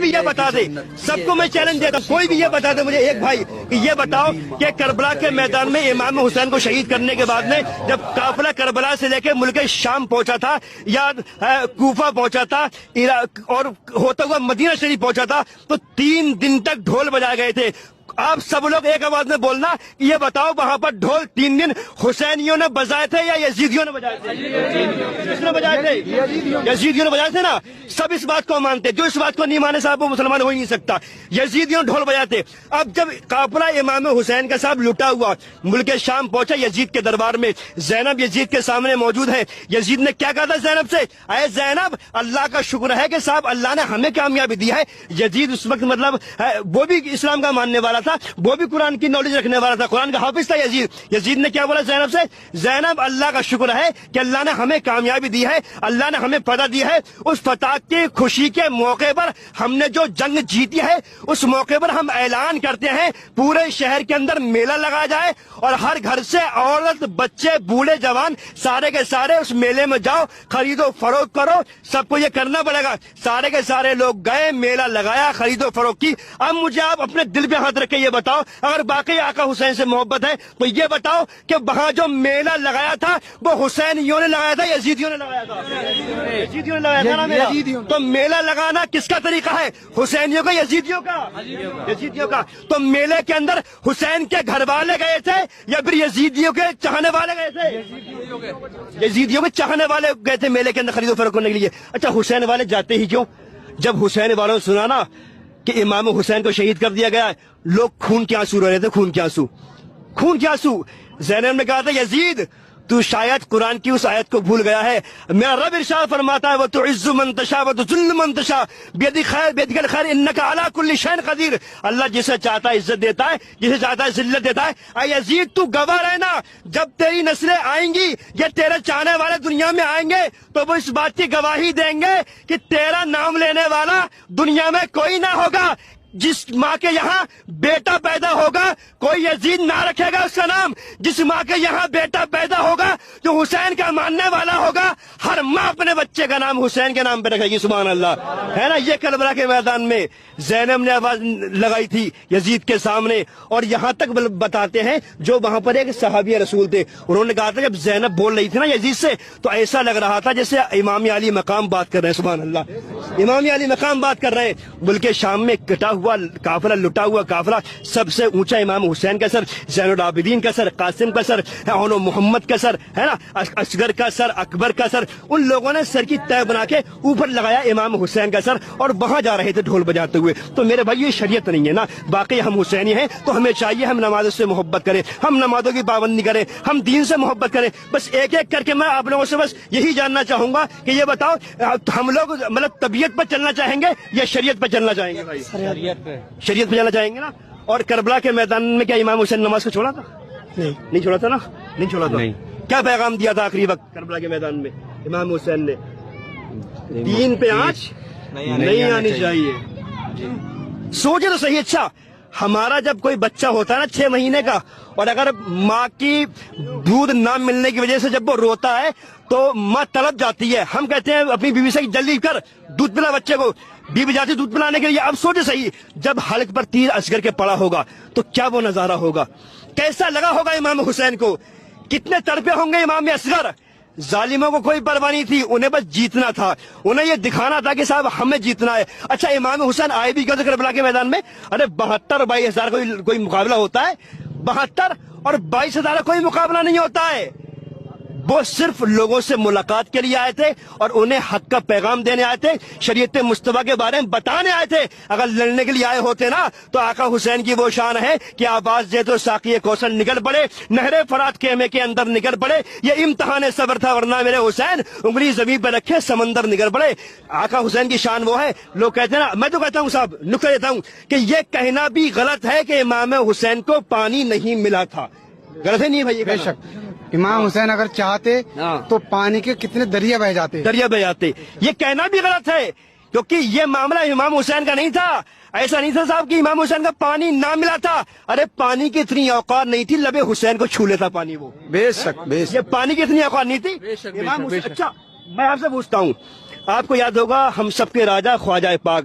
بھی یہ بتا دے, سب کو میں چیلنج دیتا ہوں, کوئی بھی یہ بتا دے مجھے ایک بھائی کہ یہ بتاؤ کہ کربلا کے میدان میں امام حسین کو شہید کرنے کے بعد میں جب قافلہ کربلا سے لے کے ملک شام پہنچا تھا یا کوفہ پہنچا تھا اور ہوتا ہوا مدینہ شریف پہنچا تھا تو 3 دن تک ڈھول بجائے گئے تھے. آپ سب لوگ ایک آواز میں بولنا, یہ بتاؤ وہاں پر ڈھول 3 دن حسینیوں نے بجائے تھے یا یزیدیوں نے بجائے تھے؟ کس نے بجائے تھے؟ یزیدیوں نے بجائے تھے نا. سب اس بات کو مانتے, جو اس بات کو نہیں مانے صاحب وہ مسلمان ہو ہی نہیں سکتا. یزیدیوں نے ڈھول بجائے تھے. اب جب قافلہ امام حسین کا صاحب لٹا ہوا ملک شام پہنچا یزید کے دربار میں, زینب یزید کے سامنے موجود ہے. یزید نے کیا کہا تھا زینب سے, اے زینب اللہ کا شکر ہے کہ صاحب اللہ نے ہمیں کامیابی دی ہے. یزید اس وقت مطلب وہ بھی اسلام کا ماننے والا تھا, وہ بھی قرآن کی نالج رکھنے والا تھا, قرآن کا حافظ تھا یزید. یزید نے کیا بولا زینب سے, زینب اللہ کا شکر ہے کہ اللہ نے ہمیں کامیابی دی ہے, اللہ نے ہمیں فتح دی ہے. اس فتح کی خوشی کے موقع پر ہم نے جو جنگ جیتی ہے اس موقع پر ہم اعلان کرتے ہیں پورے شہر کے اندر میلہ لگایا جائے اور ہر گھر سے عورت بچے بوڑھے جوان سارے کے سارے اس میلے میں جاؤ, خرید و فروخت کرو. سب کو یہ کرنا پڑے گا. سارے کے سارے لوگ گئے, میلہ لگایا, خرید و فروخت کی. اب مجھے آپ اپنے دل پہ ہاتھ رکھ کے یہ بتاؤ, اگر باقی آقا حسین سے محبت ہے تو یہ بتاؤ کہ وہاں جو میلہ لگایا تھا وہ حسینیوں نے لگایا تھا یزیدیوں نے لگایا تھا؟ یزیدیوں نے لگایا تھا نا میلہ. تو میلہ لگانا کس کا طریقہ ہے, حسینیوں کا یزیدیوں کا؟ یزیدیوں کا. تو میلے کے اندر حسین کے گھر والے گئے تھے یا پھر یزیدیوں کے چاہنے والے گئے تھے؟ یزیدیوں کے چاہنے والے گئے تھے میلے کے اندر خرید و فروخت کرنے کے لیے. اچھا حسین والے جاتے ہی کیوں؟ جب حسین والوں نے سنا نا کہ امام حسین کو شہید کر دیا گیا, لوگ خون کے آنسو رو رہے تھے, خون کے آنسو, خون کے آنسو. زینب نے کہا تھا یزید تو شاید قرآن کی اس آیت کو بھول گیا ہے, میرا رب ارشاد فرماتا ہے وَتُعِزُّ مَن تَشَاءُ وَتُذِلُّ مَن تَشَاءُ بِيَدِكَ الْخَيْرُ إِنَّكَ عَلَىٰ كُلِّ شَيْءٍ قَدِيرٌ. اللہ جسے چاہتا ہے عزت دیتا ہے, جسے چاہتا ہے ذلت دیتا ہے. اے یزید تو گواہ رہنا, جب تیری نسلیں آئیں گی یا تیرے چاہنے والے دنیا میں آئیں گے تو وہ اس بات کی گواہی دیں گے کہ تیرا نام لینے والا دنیا میں کوئی نہ ہوگا. جس ماں کے یہاں بیٹا پیدا ہوگا کوئی یزید نہ رکھے گا اس کا نام. جس ماں کے یہاں بیٹا پیدا ہوگا جو حسین کا ماننے والا ہوگا, ہر ماں اپنے بچے کا نام حسین کے نام پہ رکھے گی. سبحان اللہ, ہے نا. یہ کربلا کے میدان میں زینب نے آواز لگائی تھی یزید کے سامنے. اور یہاں تک بتاتے ہیں جو وہاں پر ایک صحابی رسول تھے, انہوں نے کہا تھا جب زینب بول رہی تھی نا یزید سے تو ایسا لگ رہا تھا جیسے امام علی مقام بات کر رہے ہیں. سبحان اللہ, امام علی مقام بات کر رہے ہیں. ملک شام میں کٹا ہوا قافلہ, لٹا ہوا قافلہ, سب سے اونچا امام حسین کا سر, زین العابدین کا سر, قاسم کا سر, محمد کا سر, ہے نا, اصغر کا سر, اکبر کا سر. ان لوگوں نے سر کی تہ بنا کے اوپر لگایا امام حسین کا سر اور وہاں جا رہے تھے ڈھول بجاتے ہوئے. تو میرے بھائی یہ شریعت نہیں ہے نا. باقی ہم حسینی ہیں تو ہمیں چاہیے ہم نمازوں سے محبت کریں, ہم نمازوں کی پابندی کریں, ہم دین سے محبت کریں. بس ایک ایک کر کے میں آپ لوگوں سے بس یہی جاننا چاہوں گا کہ یہ بتاؤ ہم لوگ مطلب طبیعت پر چلنا چاہیں گے یا شریعت پر چلنا چاہیں گے؟ بھائی شریعت پہ جانا چاہیں گے نا. اور کربلا کے میدان میں کیا امام حسین نماز کو چھوڑا تھا؟ نہیں چھوڑا تھا نا, نہیں چھوڑا تھا. کیا پیغام دیا تھا آخری وقت کربلا کے میدان میں امام حسین نے؟ دین پہ آنچ نہیں آنی چاہیے. سوچے تو صحیح. اچھا ہمارا جب کوئی بچہ ہوتا ہے نا 6 مہینے کا, اور اگر ماں کی دودھ نہ ملنے کی وجہ سے جب وہ روتا ہے تو ماں تڑپ جاتی ہے. ہم کہتے ہیں اپنی بیوی سے جلدی کر دودھ پلا بچے کو, بیوی جاتی دودھ پلانے کے لیے. اب سوچے صحیح, جب حلق پر تیر اصغر کے پڑا ہوگا تو کیا وہ نظارہ ہوگا, کیسا لگا ہوگا امام حسین کو, کتنے تڑپے ہوں گے امام اصغر. ظالموں کو کوئی پرواہ نہیں تھی, انہیں بس جیتنا تھا, انہیں یہ دکھانا تھا کہ صاحب ہمیں جیتنا ہے. اچھا امام حسین آئے بھی کیوں تھے کربلا کے میدان میں؟ ارے 72 اور 22,000 کوئی مقابلہ ہوتا ہے؟ 72 اور 22,000 کا کوئی مقابلہ نہیں ہوتا ہے. وہ صرف لوگوں سے ملاقات کے لیے آئے تھے اور انہیں حق کا پیغام دینے آئے تھے, شریعت مصطفیٰ کے بارے میں بتانے آئے تھے. اگر لڑنے کے لیے آئے ہوتے نا تو آقا حسین کی وہ شان ہے کہ آواز دے تو ساقی کوثر نکل پڑے, نہر فرات خیمے کے اندر نکل پڑے. یہ امتحان صبر تھا, ورنہ میرے حسین انگلی زمین پہ رکھے سمندر نکل پڑے. آقا حسین کی شان وہ ہے. لوگ کہتے ہیں نا, میں تو کہتا ہوں صاحب نکتہ دیتا ہوں کہ یہ کہنا بھی غلط ہے کہ امام حسین کو پانی نہیں ملا تھا. غلط ہے نہیں بھائی؟ بے شک امام حسین اگر چاہتے تو پانی کے کتنے دریا بہ جاتے, دریا بہ جاتے. یہ کہنا بھی غلط ہے کیونکہ یہ معاملہ امام حسین کا نہیں تھا. ایسا نہیں تھا صاحب کہ امام حسین کا پانی نہ ملا تھا. ارے پانی کی اتنی اوقات نہیں تھی لبے حسین کو چھو لیتا پانی. وہ بے شک یہ پانی کی اتنی اوقات نہیں تھی امام حسین. اچھا میں آپ سے پوچھتا ہوں, آپ کو یاد ہوگا ہم سب کے راجا خواجہ پاک